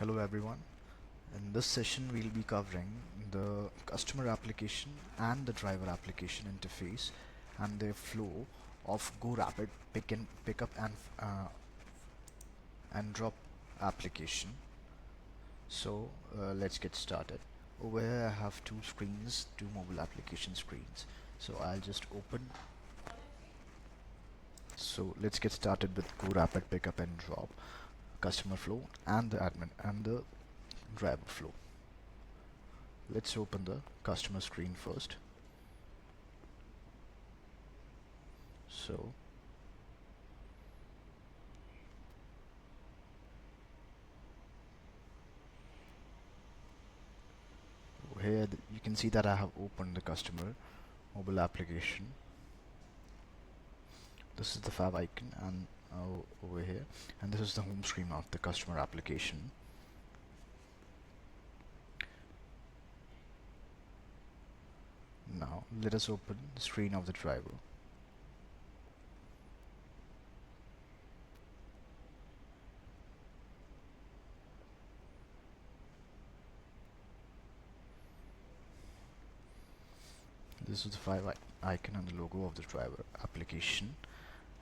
Hello everyone. In this session we'll be covering the customer application and the driver application interface and their flow of GoRapid pick up and drop application. So let's get started. Over here I have two screens, two mobile application screens. So I'll just open. So let's get started with GoRapid pickup and drop, customer flow, and the admin and the driver flow. Let's open the customer screen first. So here you can see that I have opened the customer mobile application. This is the fav icon and over here, and this is the home screen of the customer application. Now let us open the screen of the driver. This is the fav icon and the logo of the driver application,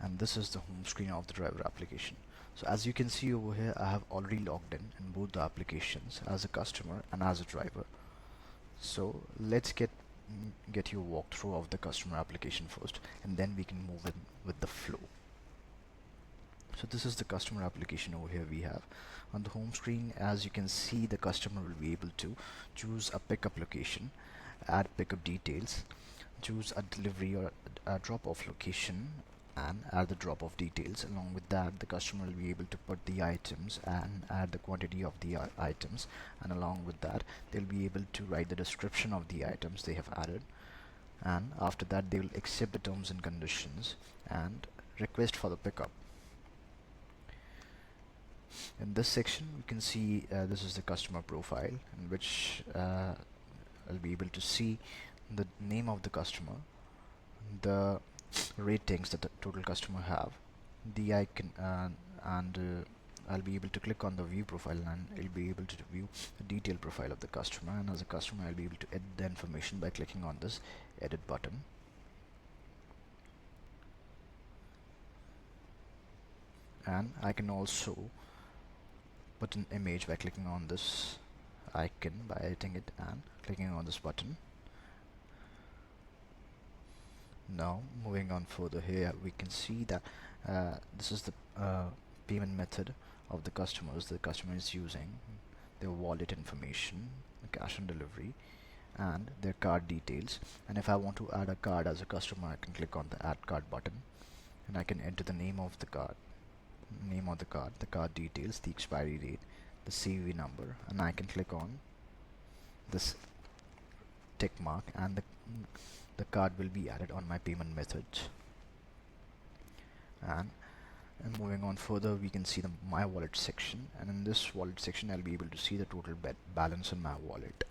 and this is the home screen of the driver application. So as you can see over here, I have already logged in both the applications as a customer and as a driver. So let's get you a walkthrough of the customer application first, and then we can move in with the flow. So this is the customer application. Over here we have on the home screen, as you can see, the customer will be able to choose a pickup location, add pickup details, choose a delivery or a drop-off location, and add the drop-off details. Along with that, the customer will be able to put the items and add the quantity of the items, and along with that they'll be able to write the description of the items they have added, and after that they will accept the terms and conditions and request for the pickup. In this section you can see this is the customer profile, in which I'll be able to see the name of the customer, the ratings that the total customer have, the icon, and I'll be able to click on the view profile and I'll be able to view the detailed profile of the customer, and as a customer I'll be able to edit the information by clicking on this edit button. And I can also put an image by clicking on this icon, by editing it and clicking on this button. Now moving on further, here we can see that this is the payment method of the customers. The customer is using their wallet information, the cash on delivery, and their card details. And if I want to add a card as a customer, I can click on the add card button, and I can enter the name of the card, the card details, the expiry date, the CVV number, and I can click on this tick mark, and the card will be added on my payment methods. And moving on further, we can see the my wallet section, and in this wallet section I'll be able to see the total balance in my wallet,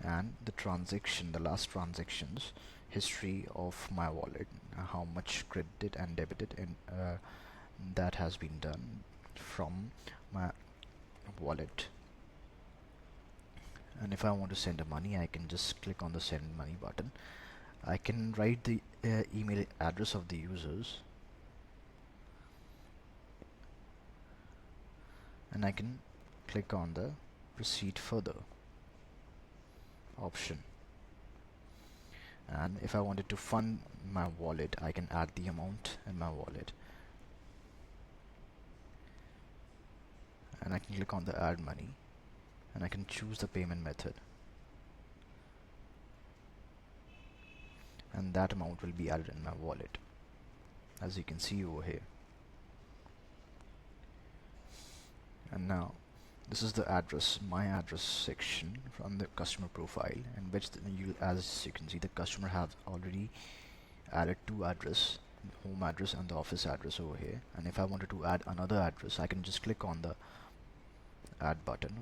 and the last transactions history of my wallet, how much credited and debited and that has been done from my wallet. And if I want to send money, I can just click on the send money button. I can write the email address of the users, and I can click on the proceed further option. And if I wanted to fund my wallet, I can add the amount in my wallet, and I can click on the add money, and I can choose the payment method, and that amount will be added in my wallet, as you can see over here. And now this is the address, my address section from the customer profile, in which as you can see, the customer has already added two address, home address and the office address over here. And if I wanted to add another address, I can just click on the add button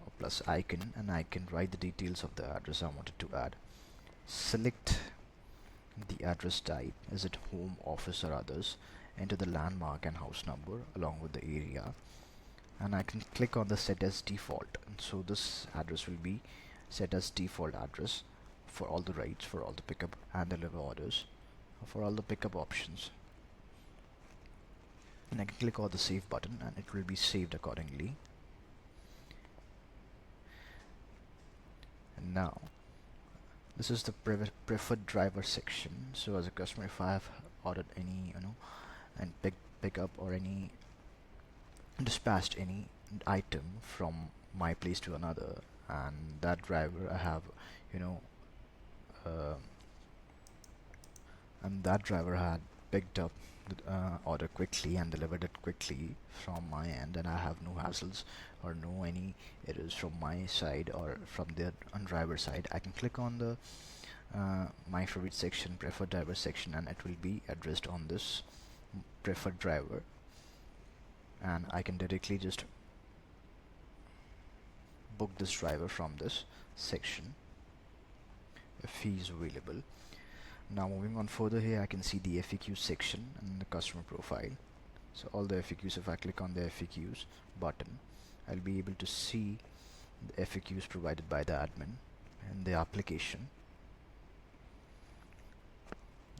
or plus icon, and I can write the details of the address I wanted to add. Select the address type, is it home, office or others, enter the landmark and house number along with the area, and I can click on the set as default, and so this address will be set as default address for all the rides, for all the pickup and deliver orders, for all the pickup options. And I can click on the save button and it will be saved accordingly. And now this is the preferred driver section. So as a customer, if I have ordered any, and pick up or any dispatched any item from my place to another, and that driver I have, you know, uh, and that driver had picked up the order quickly and delivered it quickly from my end, and I have no hassles or no any errors from my side or from the driver side. I can click on the my favorite section, preferred driver section, and it will be addressed on this preferred driver, and I can directly just book this driver from this section if he is available. Now moving on further, here I can see the FAQ section and the customer profile. So all the FAQs, if I click on the FAQs button, I'll be able to see the FAQs provided by the admin in the application.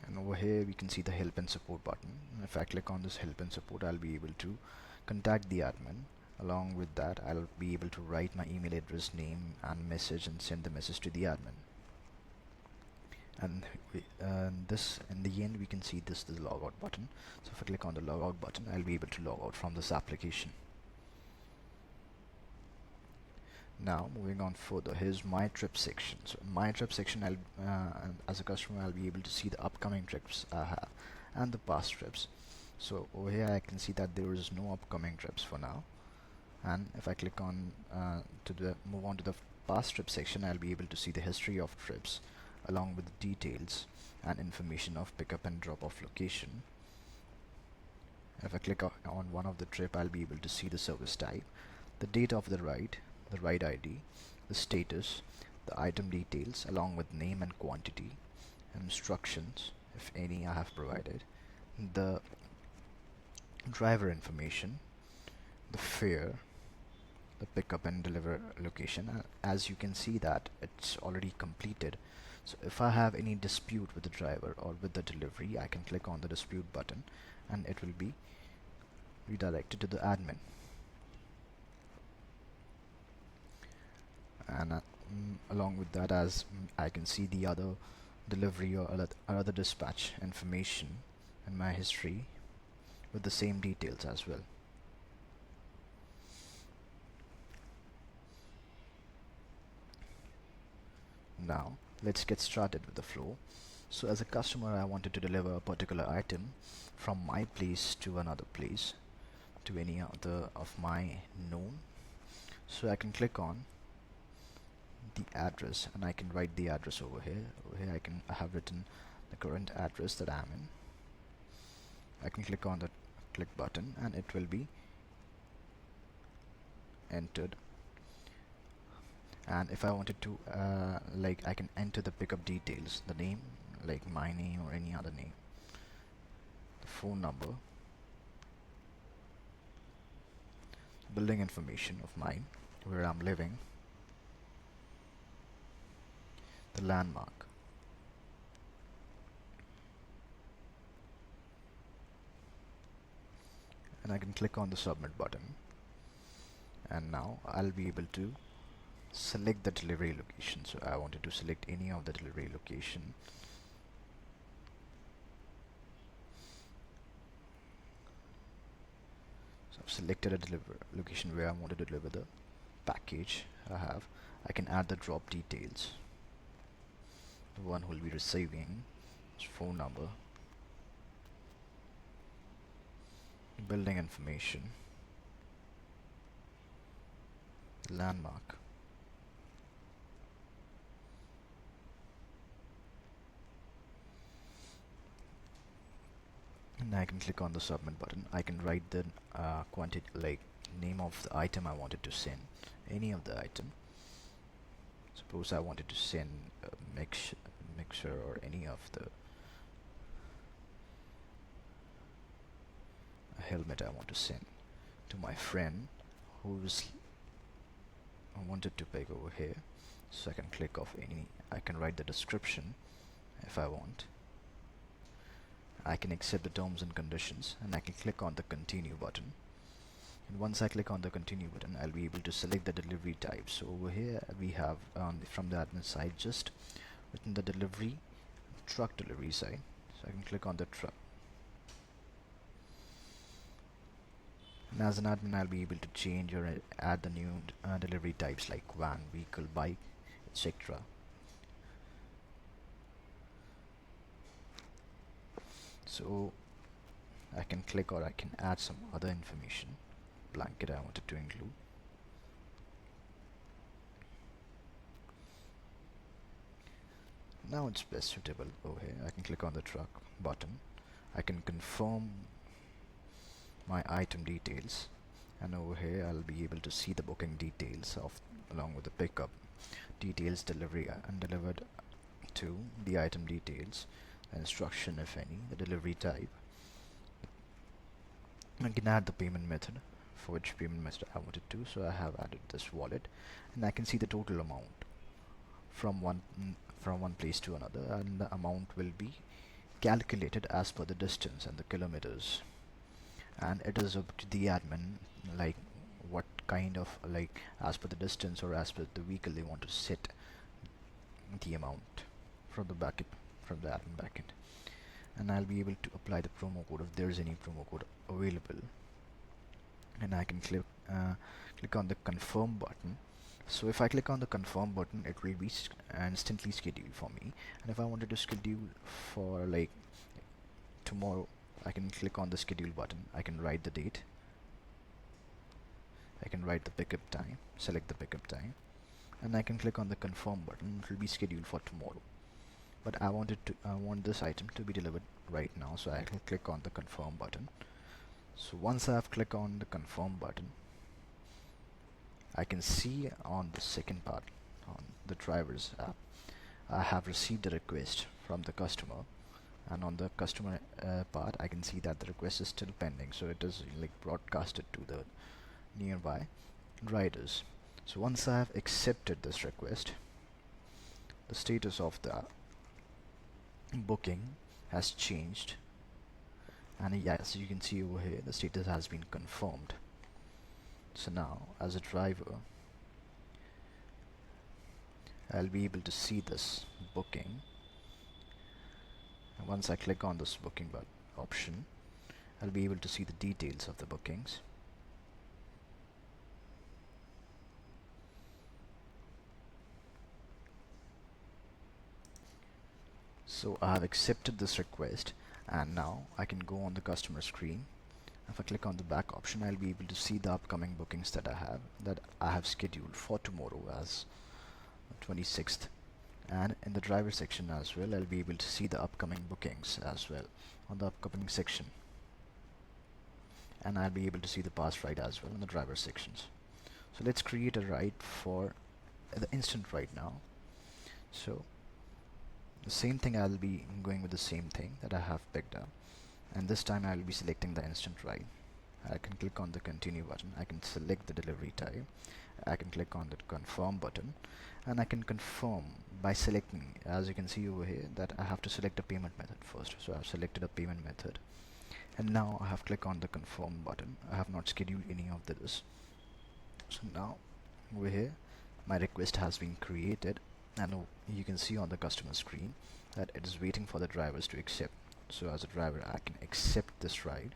And over here we can see the help and support button. And if I click on this help and support, I'll be able to contact the admin. Along with that, I'll be able to write my email address, name and message, and send the message to the admin. And this, in the end, we can see this the logout button. So if I click on the logout button, I'll be able to log out from this application. Now moving on further, here's my trip section. So in my trip section, as a customer, I'll be able to see the upcoming trips I have and the past trips. So over here I can see that there is no upcoming trips for now, and if I click on move on to the past trip section, I'll be able to see the history of trips along with the details and information of pickup and drop off location. If I click on one of the trip, I'll be able to see the service type, the date of the ride ID, the status, the item details along with name and quantity, instructions if any I have provided, the driver information, the fare, the pickup and deliver location. And as you can see that it's already completed. So if I have any dispute with the driver or with the delivery, I can click on the dispute button and it will be redirected to the admin. And along with that, as I can see the other delivery or other dispatch information in my history with the same details as well. Now let's get started with the flow. So as a customer, I wanted to deliver a particular item from my place to another place, to any other of my known. So I can click on the address and I can write the address over here. I have written the current address that I'm in. I can click on the click button and it will be entered. And if I wanted to I can enter the pickup details, the name, like my name or any other name, the phone number, building information of mine, where I'm living, the landmark, and I can click on the submit button, and now I'll be able to select the delivery location. So I wanted to select any of the delivery location. So I've selected a location where I wanted to deliver the package I can add the drop details, the one who will be receiving, his phone number, building information, landmark, and I can click on the submit button. I can write the quantity, like name of the item I wanted to send, any of the item. Suppose I wanted to send a mixer or any of a helmet I want to send to my friend who's wanted to pick over here. So I can click off any, I can write the description if I want. I can accept the terms and conditions, and I can click on the continue button. And once I click on the continue button, I'll be able to select the delivery type. So over here we have from the admin side just written the delivery, truck delivery side. So I can click on the truck. And as an admin, I'll be able to change or add the new delivery types like van, vehicle, bike, etc. So I can click, or I can add some other information, blanket I wanted to include. Now it's best suitable over here. I can click on the truck button. I can confirm my item details, and over here I'll be able to see the booking details of along with the pickup details, delivery and delivered to, the item details, the instruction if any, the delivery type. I can add the payment method, for which payment method I wanted to, so I have added this wallet, and I can see the total amount from one place to another, and the amount will be calculated as per the distance and the kilometers. And it is up to the admin, like what kind of, like as per the distance or as per the vehicle they want to set the amount from the admin backend. And I'll be able to apply the promo code if there is any promo code available, and I can click on the confirm button. So if I click on the confirm button, it will be instantly scheduled for me, and if I wanted to schedule for like tomorrow, I can click on the schedule button. I can write the date, I can write the pickup time, select the pickup time, and I can click on the confirm button. It will be scheduled for tomorrow, but I want this item to be delivered right now, so I can click on the confirm button. So once I have clicked on the confirm button, I can see on the second part on the driver's app, I have received a request from the customer, and on the customer part I can see that the request is still pending, so it is like broadcasted to the nearby riders. So once I have accepted this request, the status of the booking has changed, and yes, you can see over here the status has been confirmed. So now as a driver, I'll be able to see this booking, and once I click on this booking option, I'll be able to see the details of the bookings. So I have accepted this request, and now I can go on the customer screen. If I click on the back option, I'll be able to see the upcoming bookings that I have scheduled for tomorrow as 26th, and in the driver section as well, I'll be able to see the upcoming bookings as well on the upcoming section, and I'll be able to see the past ride as well in the driver sections. So let's create a ride for the instant ride now. So the same thing, I'll be going with the same thing that I have picked up, and this time I'll be selecting the instant ride. I can click on the continue button, I can select the delivery type, I can click on the confirm button, and I can confirm by selecting, as you can see over here, that I have to select a payment method first. So I've selected a payment method, and now I have clicked on the confirm button. I have not scheduled any of this. So now over here my request has been created, and you can see on the customer screen that it is waiting for the drivers to accept. So as a driver, I can accept this ride,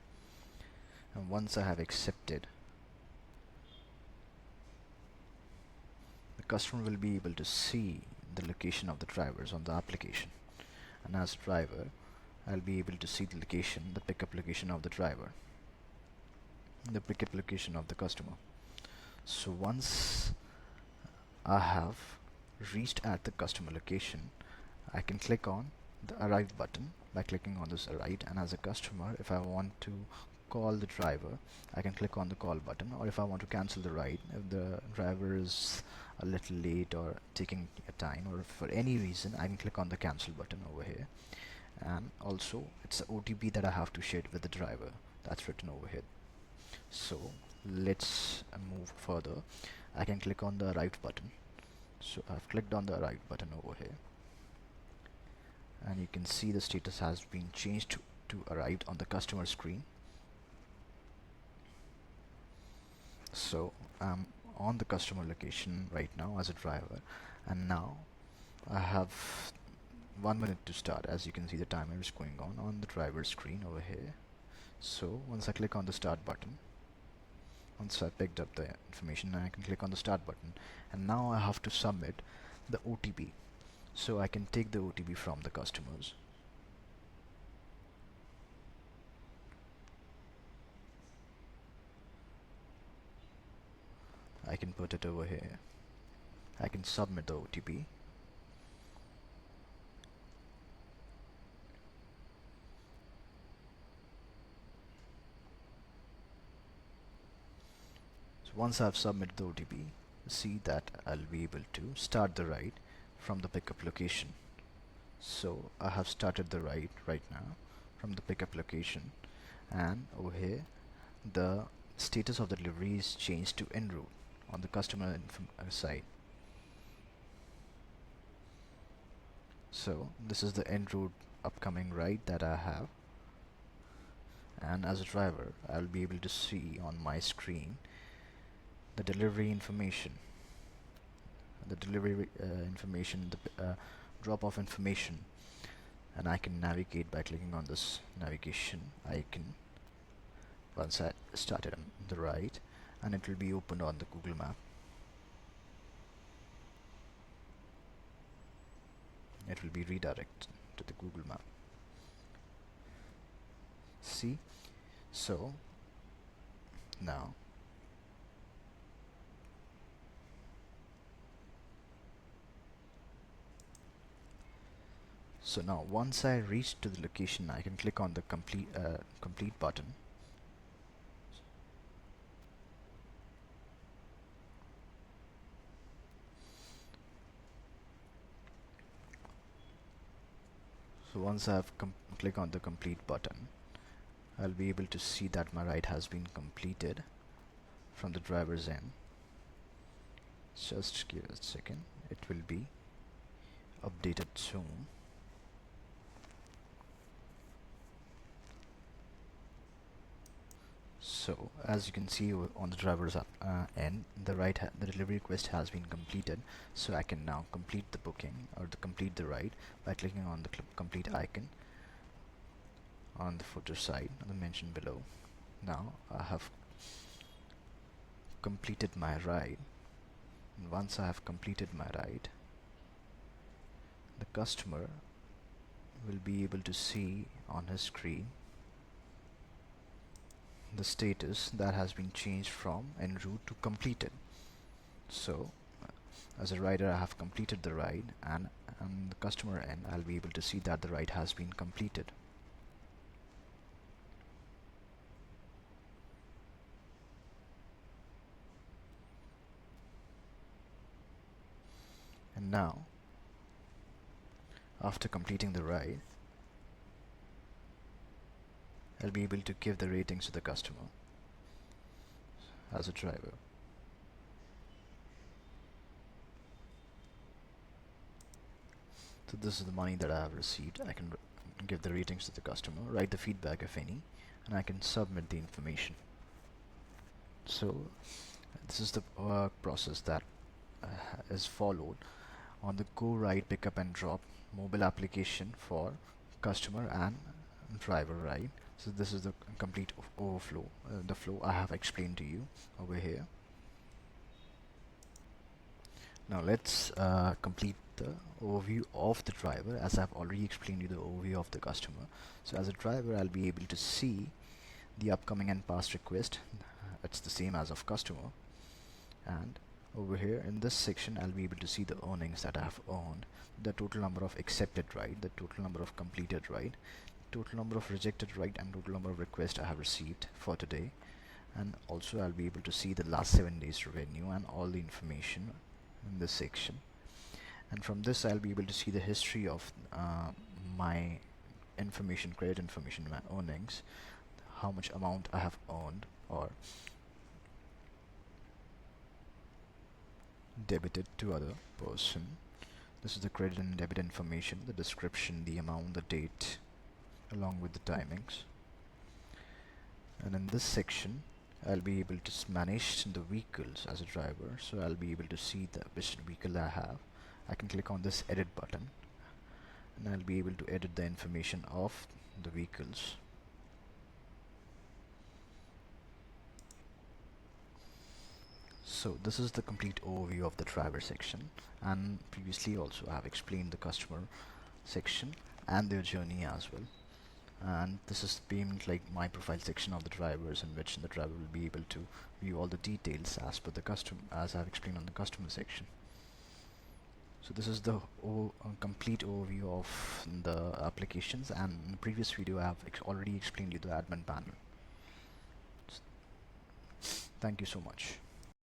and once I have accepted, the customer will be able to see the location of the drivers on the application, and as a driver, I'll be able to see the location, the pickup location of the driver, the pickup location of the customer. So once I have reached at the customer location, I can click on the arrive button by clicking on this arrive, and as a customer, if I want to call the driver, I can click on the call button, or if I want to cancel the ride, if the driver is a little late or taking a time, or for any reason, I can click on the cancel button over here. And also it's the OTP that I have to share with the driver, that's written over here. So let's move further. I can click on the arrived button. So I've clicked on the arrived button over here, and you can see the status has been changed to arrived on the customer screen. So I'm on the customer location right now as a driver, and now I have 1 minute to start. As you can see, the timer is going on the driver screen over here. So once I click on the start button, once I picked up the information, I can click on the start button, and now I have to submit the OTP. So I can take the OTP from the customers. I can put it over here. I can submit the OTP. So once I've submitted the OTP, see that I'll be able to start the ride from the pickup location. So I have started the ride right now from the pickup location, and over here the status of the delivery is changed to en route on the customer side. So this is the en route upcoming ride that I have, and as a driver I'll be able to see on my screen the delivery information, the drop off information, and I can navigate by clicking on this navigation icon once I started on the ride, and it will be opened on the Google Map. It will be redirected to the Google Map. See, so now once I reach to the location, I can click on the complete button. So once I've click on the complete button, I'll be able to see that my ride has been completed from the driver's end. Just give it a second, it will be updated soon. So as you can see on the driver's end, the delivery request has been completed. So I can now complete the booking or complete the ride by clicking on the complete icon on the footer side, the mentioned below. Now I have completed my ride, and once I have completed my ride, the customer will be able to see on his screen the status that has been changed from en route to completed. So as a rider, I have completed the ride, and on the customer end I'll be able to see that the ride has been completed. And now, after completing the ride, I'll be able to give the ratings to the customer as a driver. So this is the money that I have received. I can give the ratings to the customer, write the feedback if any, and I can submit the information. So this is the process that is followed on the GoRapid pickup and drop mobile application for customer and driver ride. So this is the complete overflow, the flow I have explained to you over here. Now let's complete the overview of the driver, as I've already explained you the overview of the customer. So as a driver, I'll be able to see the upcoming and past request. It's the same as of customer, and over here in this section I'll be able to see the earnings that I have earned, the total number of accepted ride, the total number of completed ride, total number of rejected ride, and total number of requests I have received for today. And also I'll be able to see the last 7 days revenue and all the information in this section. And from this I'll be able to see the history of my information, credit information, my earnings, how much amount I have earned, or debited to other person. This is the credit and debit information, the description, the amount, the date, along with the timings. And in this section I'll be able to manage the vehicles as a driver, so I'll be able to see which vehicle I have. I can click on this edit button and I'll be able to edit the information of the vehicles. So this is the complete overview of the driver section, and previously also I have explained the customer section and their journey as well. And this is the payment like my profile section of the drivers, in which the driver will be able to view all the details as per the customer, as I've explained on the customer section. So this is the complete overview of the applications, and in the previous video I have already explained you the admin panel. Thank you so much.